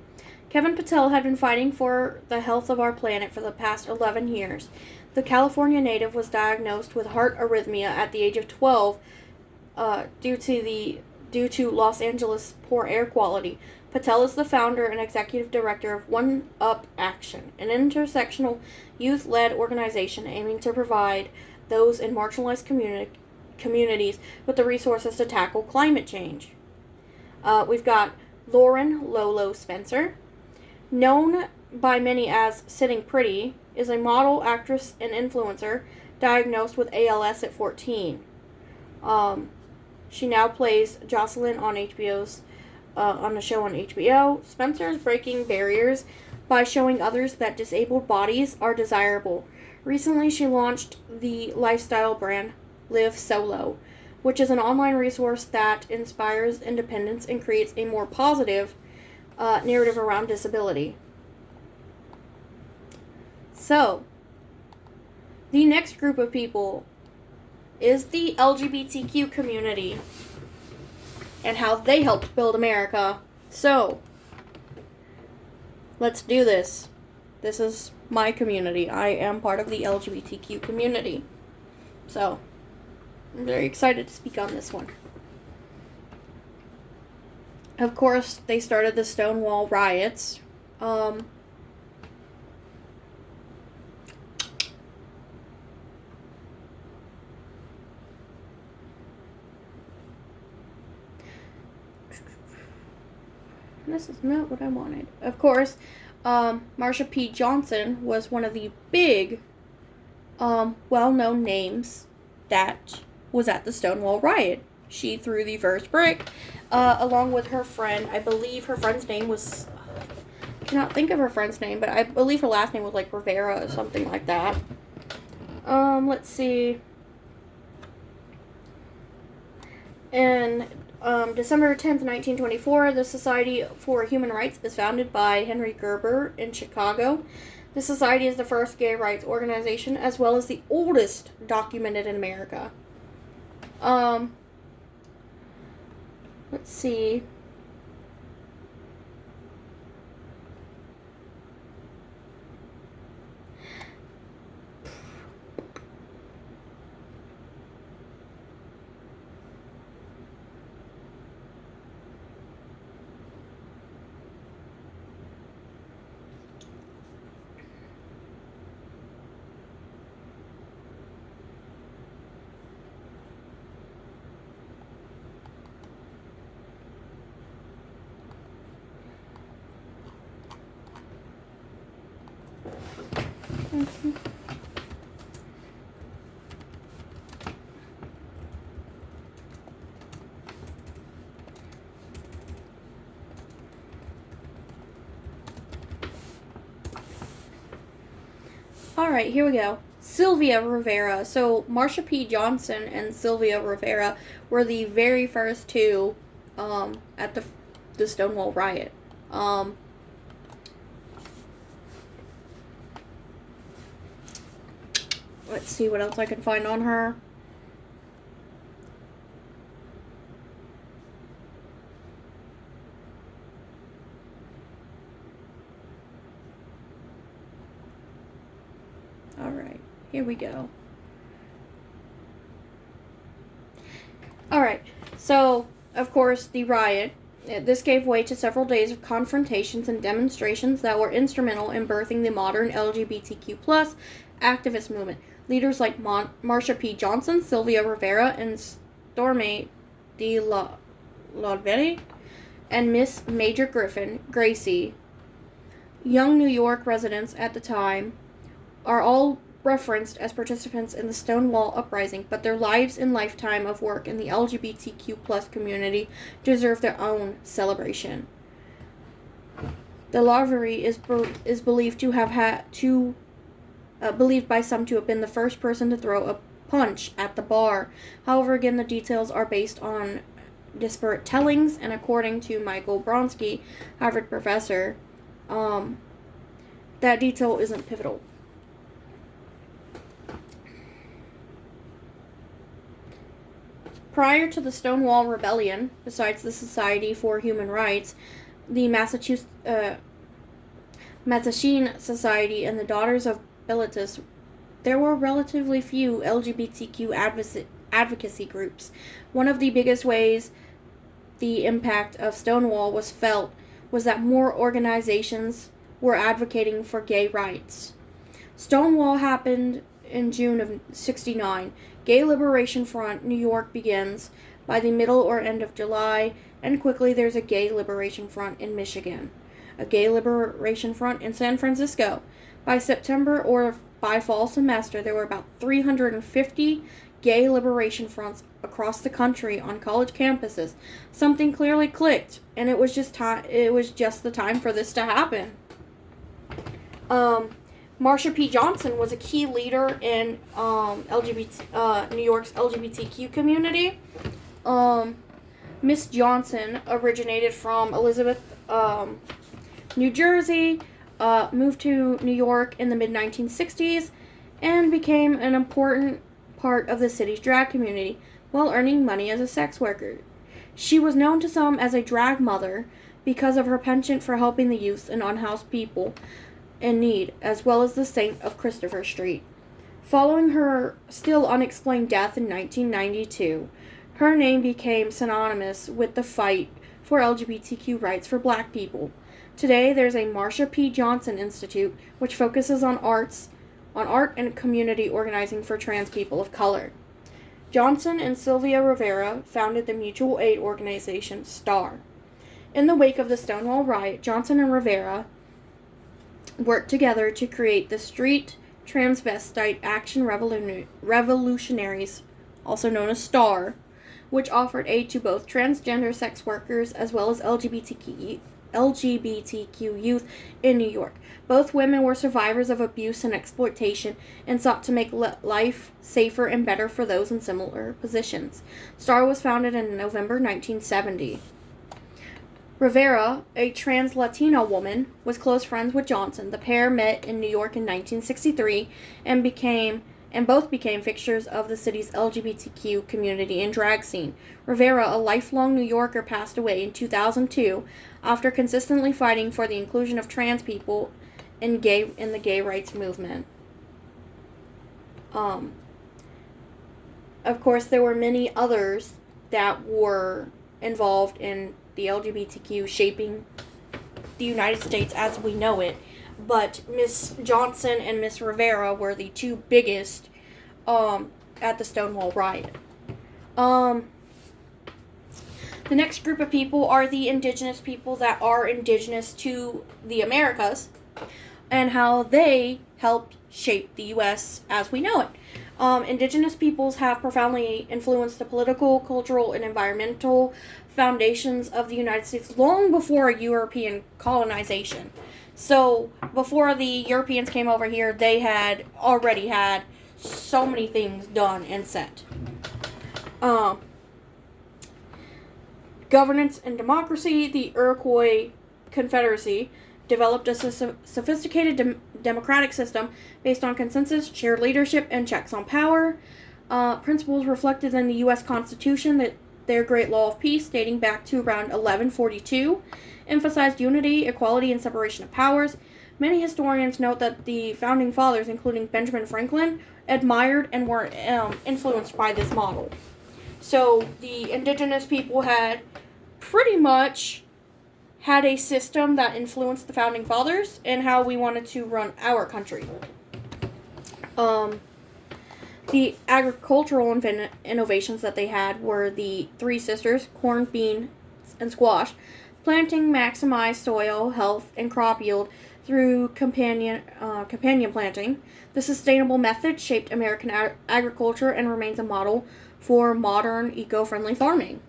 Kevin Patel had been fighting for the health of our planet for the past 11 years. The California native was diagnosed with heart arrhythmia at the age of 12 due to Los Angeles' poor air quality. Patel is the founder and executive director of One Up Action, an intersectional youth-led organization aiming to provide those in marginalized communities with the resources to tackle climate change. We've got Lauren Lolo Spencer, known by many as Sitting Pretty, is a model, actress, and influencer diagnosed with ALS at 14. She now plays Jocelyn on on the show on HBO. Spencer is breaking barriers by showing others that disabled bodies are desirable. Recently, she launched the lifestyle brand Live Solo, which is an online resource that inspires independence and creates a more positive narrative around disability. So, the next group of people is the LGBTQ community and how they helped build America. So, let's do this. This is my community. I am part of the LGBTQ community. So, I'm very excited to speak on this one. Of course, they started the Stonewall riots. This is not what I wanted. Of course, Marsha P. Johnson was one of the big, well-known names that was at the Stonewall riot. She threw the first brick, along with her friend. I believe her friend's name was, I cannot think of her friend's name, but I believe her last name was like Rivera or something like that. Let's see. And December 10th, 1924, the Society for Human Rights is founded by Henry Gerber in Chicago. The Society is the first gay rights organization, as well as the oldest documented in America. Let's see. Alright, here we go. Sylvia Rivera. So, Marsha P. Johnson and Sylvia Rivera were the very first two at the Stonewall riot. Let's see what else I can find on her. Alright, here we go. Alright, so, of course, the riot. This gave way to several days of confrontations and demonstrations that were instrumental in birthing the modern LGBTQ plus activist movement. Leaders like Marsha P. Johnson, Sylvia Rivera, and Stormy DeLaudville, and Miss Major Griffin, Gracie, young New York residents at the time, are all referenced as participants in the Stonewall Uprising, but their lives and lifetime of work in the LGBTQ plus community deserve their own celebration. DeLaudville is believed to have believed by some to have been the first person to throw a punch at the bar. However, again, the details are based on disparate tellings, and according to Michael Bronsky, Harvard professor, that detail isn't pivotal. Prior to the Stonewall Rebellion, besides the Society for Human Rights, the Mattachine Society, and the Daughters of Bilitis, there were relatively few LGBTQ advocacy groups. One of the biggest ways the impact of Stonewall was felt was that more organizations were advocating for gay rights. Stonewall happened in June of '69. Gay Liberation Front, New York begins by the middle or end of July, and quickly there's a Gay Liberation Front in Michigan, a Gay Liberation Front in San Francisco. By September or by fall semester, there were about 350 Gay Liberation Fronts across the country on college campuses. Something clearly clicked, and it was just the time for this to happen. Marsha P. Johnson was a key leader in New York's LGBTQ community. Miss Johnson originated from Elizabeth, New Jersey, moved to New York in the mid-1960s, and became an important part of the city's drag community while earning money as a sex worker. She was known to some as a drag mother because of her penchant for helping the youth and unhoused people in need, as well as the Saint of Christopher Street. Following her still unexplained death in 1992, her name became synonymous with the fight for LGBTQ rights for Black people. Today, there's a Marsha P. Johnson Institute, which focuses on art and community organizing for trans people of color. Johnson and Sylvia Rivera founded the mutual aid organization STAR. In the wake of the Stonewall riot, Johnson and Rivera worked together to create the Street Transvestite Action Revolutionaries, also known as STAR, which offered aid to both transgender sex workers as well as LGBTQ youth in New York. Both women were survivors of abuse and exploitation and sought to make life safer and better for those in similar positions. STAR was founded in November 1970. Rivera, a trans Latina woman, was close friends with Johnson. The pair met in New York in 1963 and both became fixtures of the city's LGBTQ community and drag scene. Rivera, a lifelong New Yorker, passed away in 2002 after consistently fighting for the inclusion of trans people in the gay rights movement. Of course, there were many others that were involved in the LGBTQ shaping the United States as we know it, but Miss Johnson and Miss Rivera were the two biggest at the Stonewall riot. The next group of people are the indigenous people that are indigenous to the Americas and how they helped shape the U.S. as we know it. Indigenous peoples have profoundly influenced the political, cultural, and environmental foundations of the United States long before European colonization. So, before the Europeans came over here, they had already had so many things done and set. Governance and democracy, the Iroquois Confederacy, developed a sophisticated democratic system based on consensus, shared leadership, and checks on power. Principles reflected in the U.S. Constitution, that their Great Law of Peace, dating back to around 1142, emphasized unity, equality, and separation of powers. Many historians note that the founding fathers, including Benjamin Franklin, admired and were influenced by this model. So the indigenous people had pretty much had a system that influenced the founding fathers and how we wanted to run our country. The agricultural innovations that they had were the three sisters, corn, bean, and squash. Planting maximized soil health and crop yield through companion planting. The sustainable method shaped American agriculture and remains a model for modern eco-friendly farming.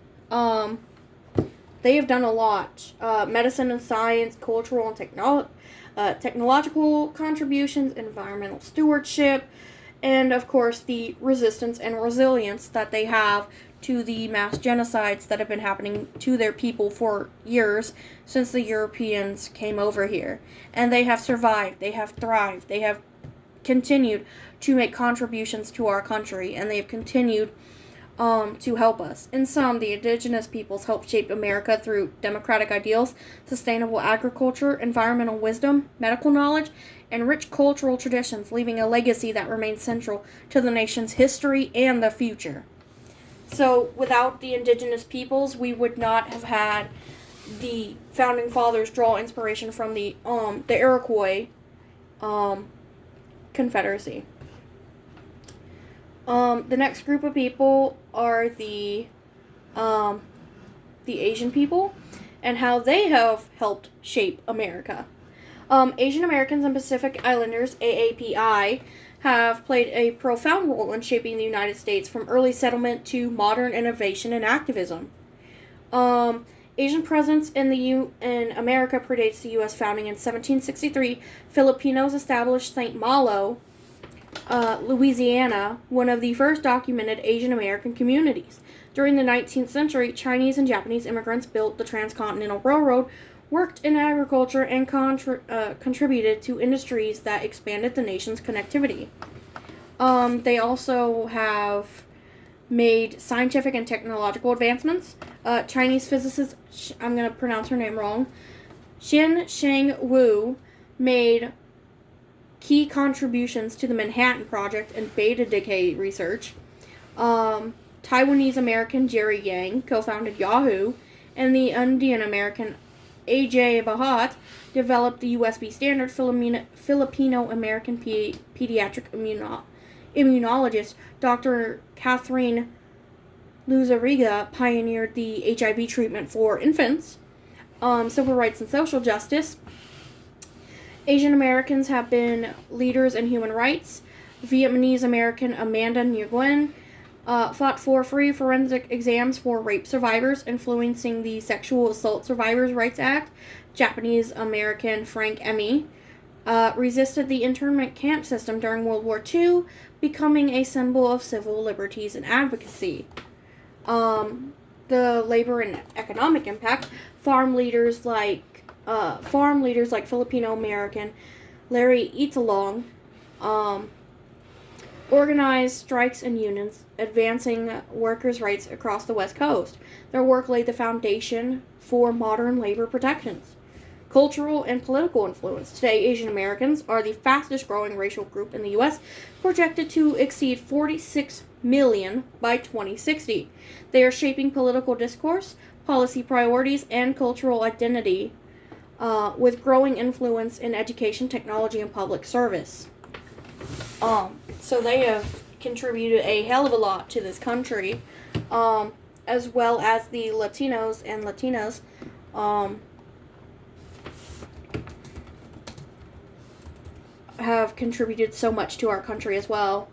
They have done a lot. Medicine and science, cultural and technological contributions, environmental stewardship, and of course the resistance and resilience that they have to the mass genocides that have been happening to their people for years since the Europeans came over here. And they have survived, they have thrived, they have continued to make contributions to our country, and they have continued to help us. In sum, the indigenous peoples helped shape America through democratic ideals, sustainable agriculture, environmental wisdom, medical knowledge, and rich cultural traditions, leaving a legacy that remains central to the nation's history and the future. So, without the indigenous peoples, we would not have had the founding fathers draw inspiration from the Iroquois Confederacy. The next group of people are the Asian people and how they have helped shape America. Asian Americans and Pacific Islanders, AAPI, have played a profound role in shaping the United States from early settlement to modern innovation and activism. Asian presence in America predates the U.S. founding. In 1763, Filipinos established St. Malo, Louisiana, one of the first documented Asian American communities. During the 19th century, Chinese and Japanese immigrants built the Transcontinental Railroad, worked in agriculture, and contributed to industries that expanded the nation's connectivity. They also have made scientific and technological advancements. Chinese physicist, I'm going to pronounce her name wrong, Xin Sheng Wu, made key contributions to the Manhattan Project and beta decay research. Taiwanese American Jerry Yang co-founded Yahoo, and the Indian American A.J. Bhatt developed the USB standard. Filipino American pediatric immunologist Dr. Catherine Luzariga pioneered the HIV treatment for infants. Civil rights and social justice. Asian Americans have been leaders in human rights. Vietnamese American Amanda Nguyen fought for free forensic exams for rape survivors, influencing the Sexual Assault Survivors' Rights Act. Japanese American Frank Emmy resisted the internment camp system during World War II, becoming a symbol of civil liberties and advocacy. The labor and economic impact. Farm leaders like Filipino American Larry Italong organized strikes and unions, advancing workers' rights across the West Coast. Their work laid the foundation for modern labor protections. Cultural and political influence. Today, Asian Americans are the fastest growing racial group in the U.S., projected to exceed 46 million by 2060. They are shaping political discourse, policy priorities, and cultural identity, with growing influence in education, technology, and public service. So they have contributed a hell of a lot to this country, as well as the Latinos and Latinas, have contributed so much to our country as well.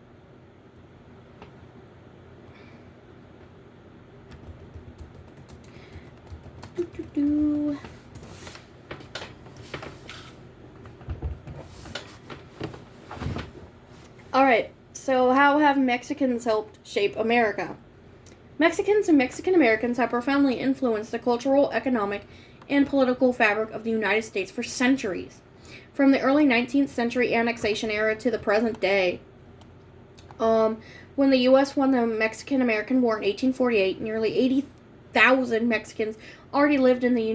Alright, so how have Mexicans helped shape America? Mexicans and Mexican Americans have profoundly influenced the cultural, economic, and political fabric of the United States for centuries, from the early 19th century annexation era to the present day. When the U.S. won the Mexican-American War in 1848, nearly 80,000 Mexicans already lived in the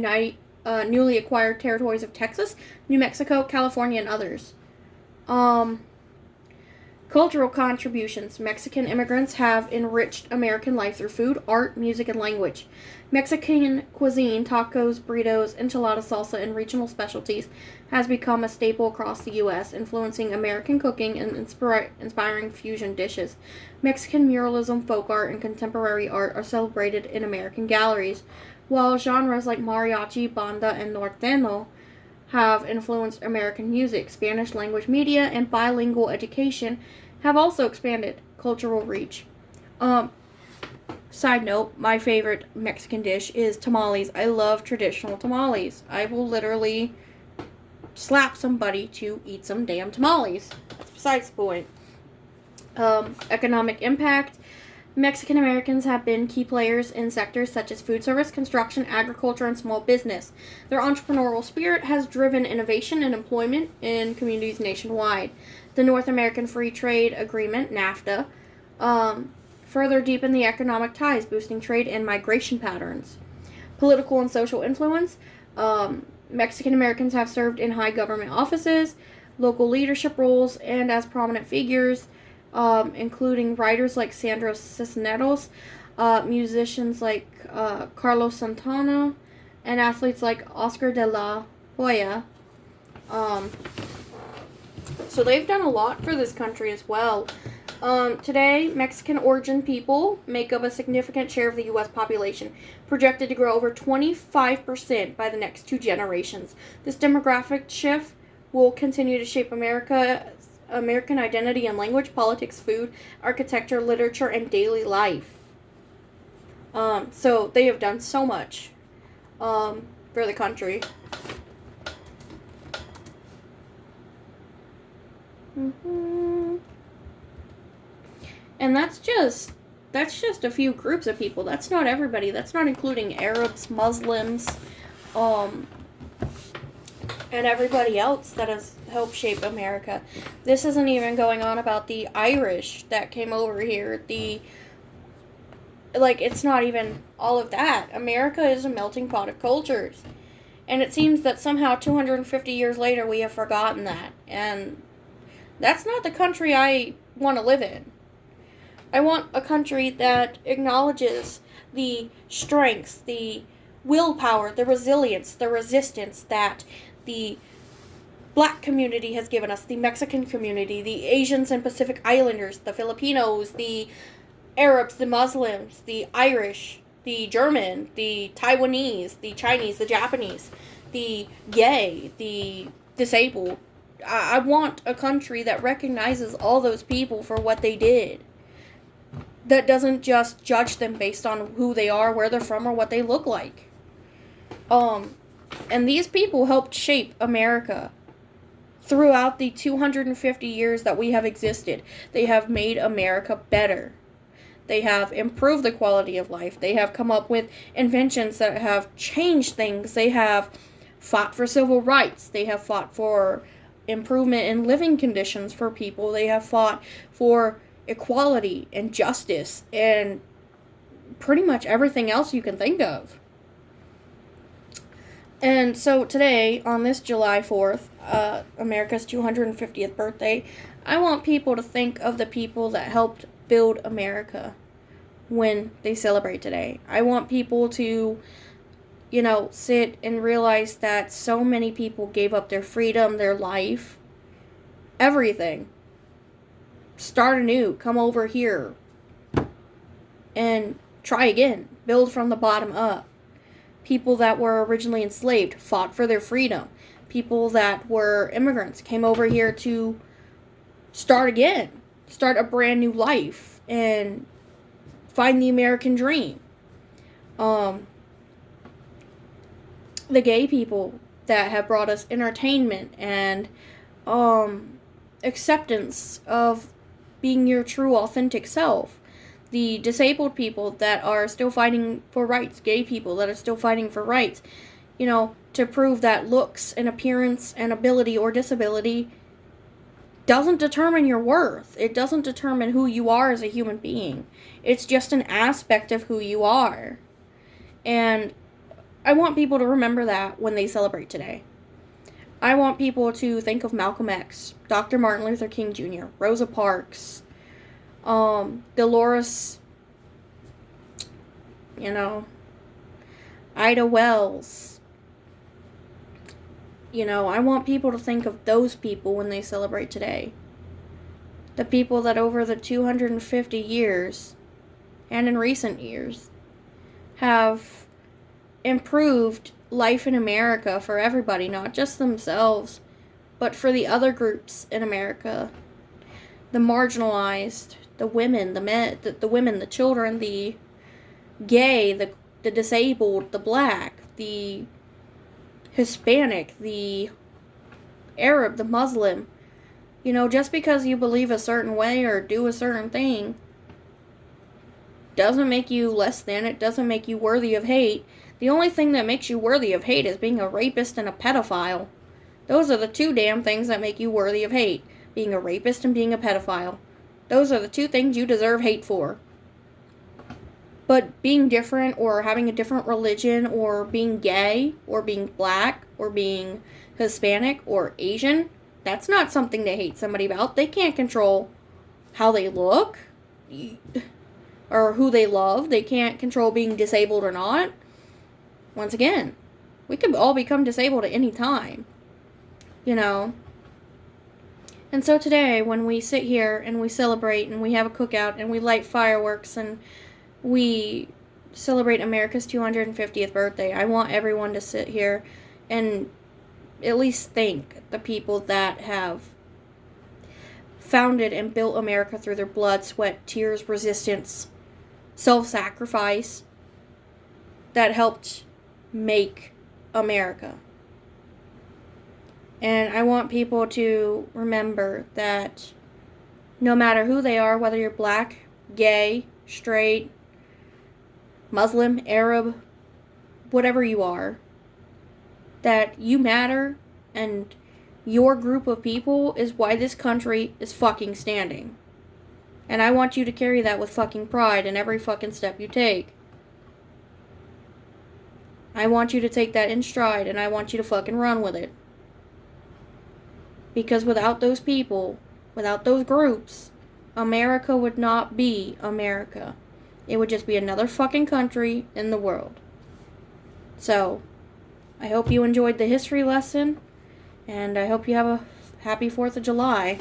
newly acquired territories of Texas, New Mexico, California, and others. Cultural contributions. Mexican immigrants have enriched American life through food, art, music, and language. Mexican cuisine, tacos, burritos, enchiladas, salsa, and regional specialties has become a staple across the U.S., influencing American cooking and inspiring fusion dishes. Mexican muralism, folk art, and contemporary art are celebrated in American galleries, while genres like mariachi, banda, and norteño have influenced American music. Spanish language media and bilingual education have also expanded cultural reach. Side note, my favorite Mexican dish is tamales. I love traditional tamales. I will literally slap somebody to eat some damn tamales. That's besides the point. Economic impact. Mexican Americans have been key players in sectors such as food service, construction, agriculture, and small business. Their entrepreneurial spirit has driven innovation and employment in communities nationwide. The North American Free Trade Agreement, NAFTA, further deepened the economic ties, boosting trade and migration patterns. Political and social influence. Mexican Americans have served in high government offices, local leadership roles, and as prominent figures, including writers like Sandra Cisneros, musicians like Carlos Santana, and athletes like Oscar de la Hoya. So they've done a lot for this country as well. Today, Mexican origin people make up a significant share of the U.S. population, projected to grow over 25% by the next 2 generations. This demographic shift will continue to shape American identity and language, politics, food, architecture, literature, and daily life. So they have done so much for the country. And that's just a few groups of people. That's not everybody. That's not including Arabs, Muslims, and everybody else that has helped shape America. This isn't even going on about the Irish that came over here. It's not even all of that. America is a melting pot of cultures. And it seems that somehow 250 years later we have forgotten that. And that's not the country I want to live in. I want a country that acknowledges the strengths, the willpower, the resilience, the resistance that the Black community has given us, the Mexican community, the Asians and Pacific Islanders, the Filipinos, the Arabs, the Muslims, the Irish, the German, the Taiwanese, the Chinese, the Japanese, the gay, the disabled. I want a country that recognizes all those people for what they did. That doesn't just judge them based on who they are, where they're from, or what they look like. And these people helped shape America throughout the 250 years that we have existed. They have made America better. They have improved the quality of life. They have come up with inventions that have changed things. They have fought for civil rights. They have fought for improvement in living conditions for people. They have fought for equality and justice and pretty much everything else you can think of. And so today, on this July 4th, America's 250th birthday, I want people to think of the people that helped build America when they celebrate today. I want people to, sit and realize that so many people gave up their freedom, their life, everything. Start anew, come over here, and try again. Build from the bottom up. People that were originally enslaved fought for their freedom. People that were immigrants came over here to start again, start a brand new life, and find the American dream. The gay people that have brought us entertainment and acceptance of being your true, authentic self. The disabled people that are still fighting for rights, gay people that are still fighting for rights. to prove that looks and appearance and ability or disability doesn't determine your worth. It doesn't determine who you are as a human being. It's just an aspect of who you are. And I want people to remember that when they celebrate today. I want people to think of Malcolm X, Dr. Martin Luther King Jr., Rosa Parks, Dolores, Ida Wells. I want people to think of those people when they celebrate today. The people that over the 250 years, and in recent years, have improved life in America for everybody, not just themselves, but for the other groups in America. The marginalized, the women, the men, the women, the children, the gay, the disabled, the black, the Hispanic, the Arab, the Muslim. Just because you believe a certain way or do a certain thing doesn't make you less than. It doesn't make you worthy of hate. The only thing that makes you worthy of hate is being a rapist and a pedophile. Those are the two damn things that make you worthy of hate. Being a rapist and being a pedophile. Those are the two things you deserve hate for. But being different, or having a different religion, or being gay, or being black, or being Hispanic, or Asian, that's not something to hate somebody about. They can't control how they look, or who they love. They can't control being disabled or not. Once again, we could all become disabled at any time. And so today, when we sit here and we celebrate and we have a cookout and we light fireworks and we celebrate America's 250th birthday, I want everyone to sit here and at least thank the people that have founded and built America through their blood, sweat, tears, resistance, self-sacrifice, that helped make America. And I want people to remember that no matter who they are, whether you're black, gay, straight, Muslim, Arab, whatever you are, that you matter, and your group of people is why this country is fucking standing. And I want you to carry that with fucking pride in every fucking step you take. I want you to take that in stride, and I want you to fucking run with it. Because without those people, without those groups, America would not be America. It would just be another fucking country in the world. So, I hope you enjoyed the history lesson, and I hope you have a happy 4th of July.